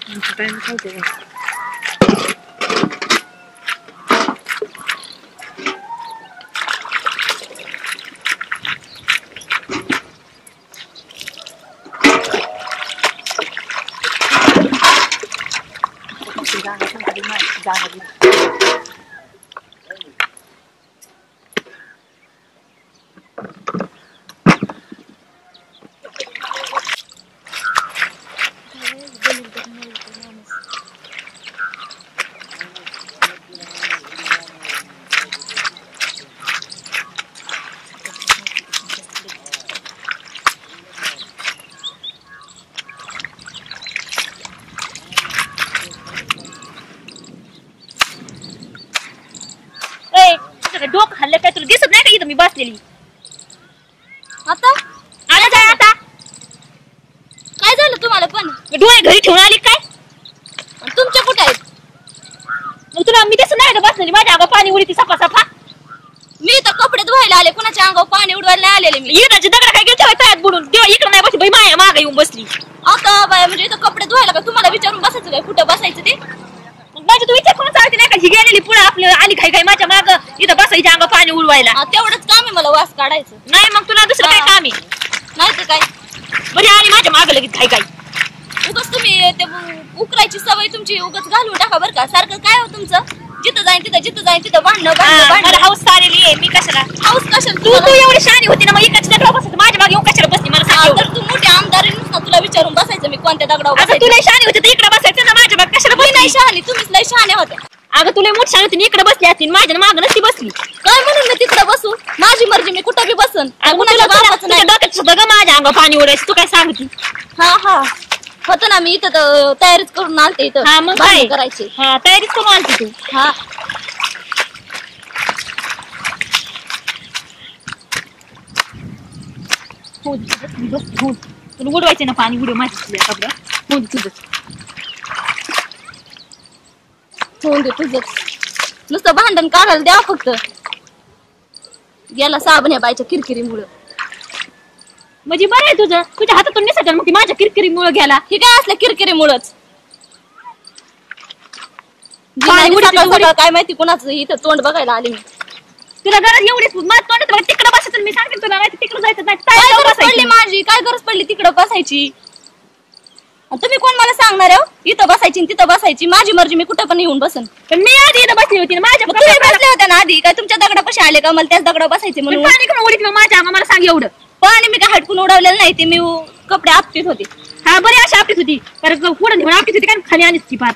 काय खायचं डोक खाल्लं काय तुला दिसत नाही का इथं मी बसलेली आता आला काय आता काय झालं तुम्हाला पण डोळे घरी ठेवून आली काय तुमच्या कुठे आहेत मग तुला मी दिसत नाही का बसलेली माझ्या अंगावर पाणी उडीती सफा सफा मी तर कपडे धुवायला आले कुणाच्या अंगावर पाणी उडवायला नाही आलेले मी इकडचे दगड काय गेले पायात बुडून तेव्हा इकडे नाही बसली बाई माया मागे येऊन बसली आता बाय म्हणजे इथं कपडे धुवायला का तुम्हाला विचारून बसायचं काय कुठं बसायचं ते माझी तू विचार करून चालते नाही का ही गेलेली पुढे आपलं आली खाई खाई माझ्या माग इथं बसायच्या अंग पाणी उडवायला तेवढंच काम आहे मला वास काढायचं नाही मग तुला दुसरं काय काम आहे नाही तर काय बरी आली माझ्या माग लगेच खाई खाई उगाच तुम्ही ते उकरायची सवय तुमची उगाच घालून टाका बरं का सारखं काय हो तुमचं जिथं जाईन तिथं भांडणं हाऊस सारेली आहे मी कशाला हाऊस कशाला तू एवढी शहाणी होती ना मग इकडची दगडावर बसायचं माझ्या मागे येऊन कशाला बसली मला सांग तर तू मोठी आमदार ना तुला विचारून बसायचं मी कोणत्या दगडावर अगं तुला शहाणी होती तर इकडे बसायचं ना माझ्या मागे कशाला मी नाही शहाणी तुम्हीच नाही शहाण्या होत्या अगं तुला मोठी शहाणी होती इकडे बसली असती माझ्या माग नसती बसली काय म्हणून मी तिकडे बसू माझी मर्जी मी कुठं बी बसन माझ्या अंग पाणी उडायचं तू काय सांगती हा होतं ना मी इथं तयारीच करून आणते इथं हा मग काय करायची हा तयारीच करून आणते तू हा तुला उडवायचे ना पाणी उडव माहिती कपडा हो तुझं होऊन दे तुझं नुसतं भांडण काढायला द्या फक्त गेला साबण्या बायच्या किरकिरीमुळं म्हणजे बरं आहे तुझं तुझ्या हातातून निसटल मग ती माझ्या किरकिरीमुळे गेला हे काय असल्या किरकिरीमुळंच काय माहिती कुणाचं इथं तोंड बघायला आले मी तुला गरज एवढी तोंड तिकडे बसायचं मी सांगते तुला नाही तिकडे जायचं नाही काय गरज पडली माझी काय गरज पडली तिकडं बसायची तुम्ही कोण मला सांगणार आहे इथं बसायची तिथं बसायची माझी मर्जी मी कुठं पण येऊन बसन पण मी आधी इथं बसली होती माझ्या तुम्ही बसले होते ना आधी काय तुमच्या दगडापाशी आले का मला त्याच दगडा बसायचे म्हणून पाणी करून उडीत माझ्या मला सांग एवढं पाणी मी काय हटकून उडवलेलं नाही ते मी कपडे आपटीत होते हा बरी अशी आपलीच होती कारण पुढे घेऊन आपलीच होती कारण खाली आणलीच ती पार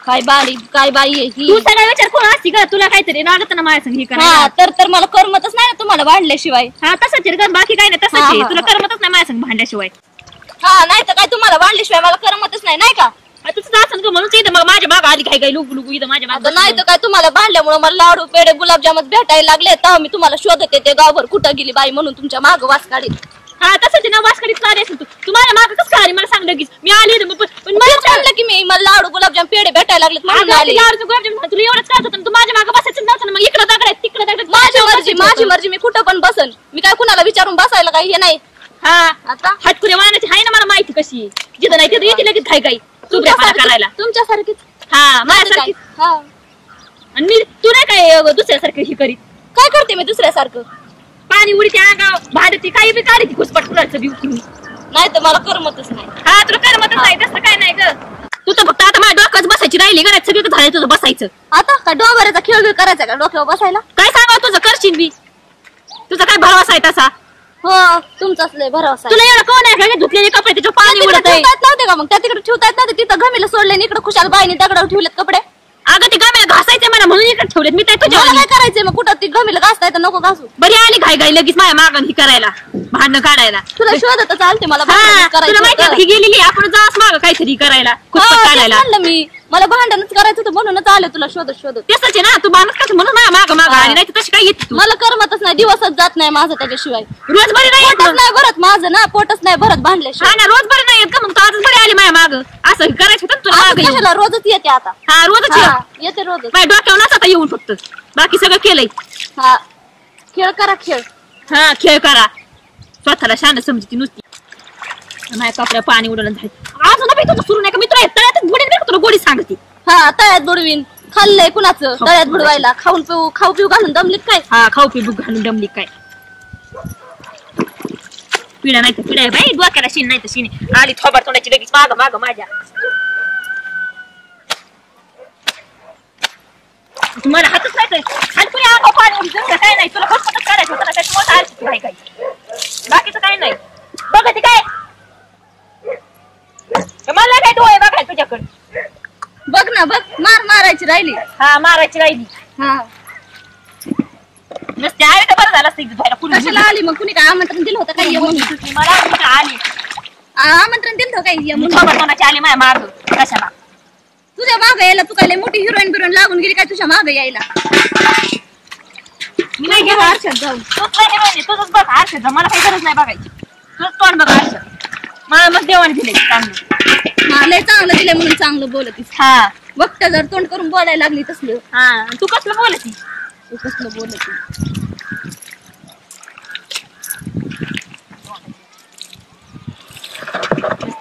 काय बाई आहे ही तू सगळा विचार कोण असती का तुला काहीतरी लागत ना माझ्या संग हे करायला तर मला करमतच नाही ना तुम्हाला वाढल्याशिवाय हा तसंच आहे बाकी काय नाही तसंच आहे तुला करमतच नाही माझ्या संग भांडल्याशिवाय हा नाही तर काय तुम्हाला वाढल्याशिवाय मला करमतच नाही नाही का तुझं असं म्हणून इथं मग माझ्या माग आली काय लुगू लुगू इथं माझ्या माग नाही तर काय तुम्हाला बांधल्यामुळे मला लाडू पेढे गुलाबजामुन भेटायला लागले तेव्हा मी तुम्हाला शोधत येते गावभर कुठं गेली बाई म्हणून तुमच्या माग वास काढीत हा तसंच ना वास काढीत काय तू माझ्या माग कसं काय मला सांग लगेच मी आली पण मला सांगलं की मी मला लाडू गुलाबजाम पेढे भेटायला लागलेत म्हणून आली लाडू गुलाबजाम तुला एवढंच काय होतं तू माझ्या माग बसायचं नव्हतं ना मग इकडे दगड तिकडे दगड माझी मर्जी मी कुठं पण बसन मी काय कुणाला विचारून बसायला काही हे नाही हा आता हातकुऱ्या वाहनाची आहे ना मला माहिती कशी आहे जिथं नाही तिथं येते लगेच काय करायला तुमच्यासारखीच हा माझ्यासारखी आणि मी तू नाही काय दुसऱ्यासारखं ही करीत काय करते मी दुसऱ्यासारखं पाणी उडीते अंगावर भांडती काही बी काढी घुसपट कुणाचं बी उठून नाही तर मला करमतच नाही हा तुला करमतच नाही तसं काय नाही ग तू तर फक्त आता माझ्या डोक्यात बसायची राहिली घरात सगळं झालं तुझं बसायचं आता का डोंगराचा खेळ करायचा का डोक्यावर बसायला काय सांगावं तुझं करशील बी तुझा काय भरवसा आहे तसा हो तुमचाच लय भरवसा तुला एवढं कोण आहे का धुतलेले कपडे त्याच्या पाणी उडत नव्हते का मग त्या तिकडे ठेवता नव्हते तिथं घमीला सोडले इकडे खुशाल बाईने दगडावर ठेवलेत कपडे अगं ते गमेला घासायचे मला म्हणून इकडे ठेवलेत मी काय तुझ्या काय करायचंय मग कुठं ती घमीला घासता येतं नको घासू बरी आली घाई घाई लगेच माझ्या मागण ही करायला भांडणं काढायला तुला शोधत चालते मला तुला माहिती ही गेलेली आपण जास माग काहीतरी करायला काढायला मी मला भांडणच करायचं होतं म्हणूनच आले तुला शोधत शोधत तसंच आहे ना तू भांडण कसं म्हणून माझ्या माग माग आली नाही तशी काय येते मला करमतच नाही दिवसच जात नाही माझं त्याच्याशिवाय रोज बरी नाही पोटच नाही भरत माझं ना पोटच नाही भरत भांडल्याशिवाय ना रोज बरी नाही येत का मग तू आजच बरी आली माझ्या माग असं करायचं होतं तुला माग कशाला रोजच येते आता हा रोजच येते रोजच माझ्या डोक्यावर नसता येऊन फक्त बाकी सगळं केलंय हा खेळ करा खेळ हा खेळ करा स्वतःला शान समजती नुसती माझ्या कपड्या पाणी उडवलं माझं ना बाई तुझं सुरू नाही का मित्र तळ्यात बुडीन बरं तुला गोडी सांगते. हा तळ्यात बुडवीन खाल्लंय कुणाचं तळ्यात बुडवायला खाऊ पिऊ घालून दमलीत काय. हा खाऊ पिऊ घालून दमली काय पिढा नाही तर पिढा बाई डोक्याला शिन नाही तर शिने आली थोबाड तोंडाची लगेच माग माग माझ्या तुम्हाला हातच नाही आणि कुणी अंगावर पाणी जमलं काय नाही तुला फक्त काढायचं होतं ना त्याच्यामुळे आलती काय काय बाकीचं काय नाही बघ ते काय मला काय डोळे बघाय तुझ्याकडे बघ ना बघ मारायची राहिली. हा मारायची राहिली. हा नसते आले तर बरं झालं असतं कशाला आली मग कुणी काय आमंत्रण दिलं होतं काय म्हणून मला आली आमंत्रण दिलं होतं काय म्हणून आली माझ्या मार्ग कशाला तुझ्या मागे यायला तू काय मोठी हिरोईन बिरोईन लागून गेली काय तुझ्या मागे यायला. मी नाही गेलो आरशात जाऊन तूच नाही हिरोईन तुझंच बघ आरशात मला काही गरज नाही बघायची तुझंच तोंड बघ आरशात मला मग देवाने दिले चांगलं. हा लय चांगलं दिलंय म्हणून चांगलं बोलतीस. हा बघता जर तोंड करून बोलायला लागली तसलं. हा तू कसलं बोलती तू कसलं बोलती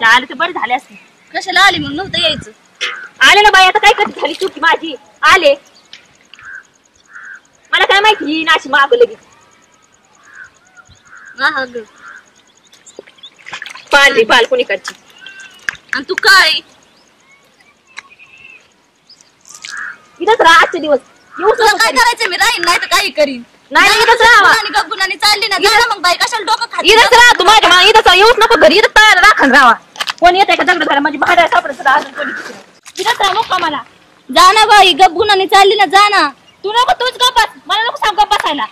आले तर बरं झाले असते. कशाला आली मग नव्हतं यायचं. आले ना बाई आता काय कधी झाली चुकी माझी आले मला काय माहिती नाशी माग लगेच पांढरी बाल कोणीकडची आणि तू काय इथंच राहा आजचे दिवस येऊच तुला काय करायचं मी राहीन नाही तर काही करीन. नाही इथंच राहा गप्पुनाने चालली ना जा ना मग बाई कशाला डोकं खाती. इथंच राहा तू माझ्या इथंच येऊच नको घरी इथं तयार राखण राहा कोण येत का दगड झाला म्हणजे भाड्या सापडत सुद्धा अजून कोणी इथंच राहा मग मला जा ना बाई गपगुणाने चालली ना जा ना. तू नको तूच गप्पास मला नको सांग गप्प बसायला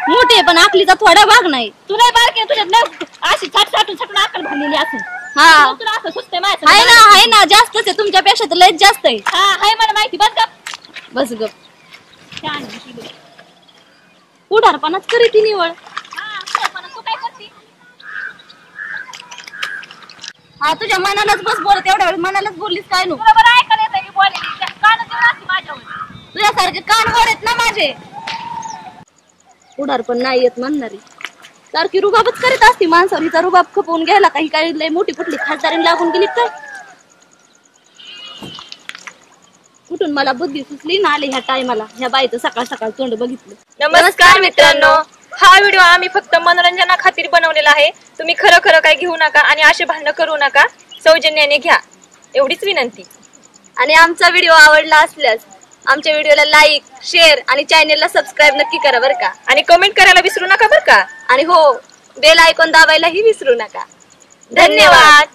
मोठी पण आकलीचा थोडा भाग नाही. तू नाही बारकी तुझ्यात अशी साठून अक्कल भरलेली असेल. हा तुला असं सुचतंय आहे ना जास्तच आहे तुमच्यापेक्षा तर लयच जास्त आहे. हा आहे मला माहिती बस गप पुढारपणाच करी ती निवड. तू काय करते हा तुझ्या मनालाच बस बोलत एवढ्या वेळ मनालाच बोललीस काय नु बरोबर ऐकायला येतं मी बोलली कान देऊन असते माझ्यावर तुझ्यासारखे कान वर आहेत ना माझे. पुढारपण नाही येत म्हणणारी सारखी रुबाबच करीत असती माणसावर. हिचा रुबाब खपवून घ्यायला काही काही लय मोठी कुठली खासदारीने लागून गेली काय. कुठून मला बुद्धी सुचली ना आले ह्या टायमाला ह्या बाईचं सकाळ सकाळ तोंड बघितलं. नमस्कार मित्रांनो, हा व्हिडिओ आम्ही फक्त मनोरंजना खातीर बनवलेला आहे. तुम्ही खरं खरं काय घेऊ नका आणि असे भांडण करू नका, सौजन्याने घ्या एवढीच विनंती. आणि आमचा व्हिडिओ आवडला असल्यास आमच्या व्हिडिओला लाईक शेअर आणि चॅनेलला सबस्क्राईब नक्की करा बरं का. आणि कमेंट करायला विसरू नका बरं का. आणि हो बेल आयकॉन दाबायलाही विसरू नका. धन्यवाद.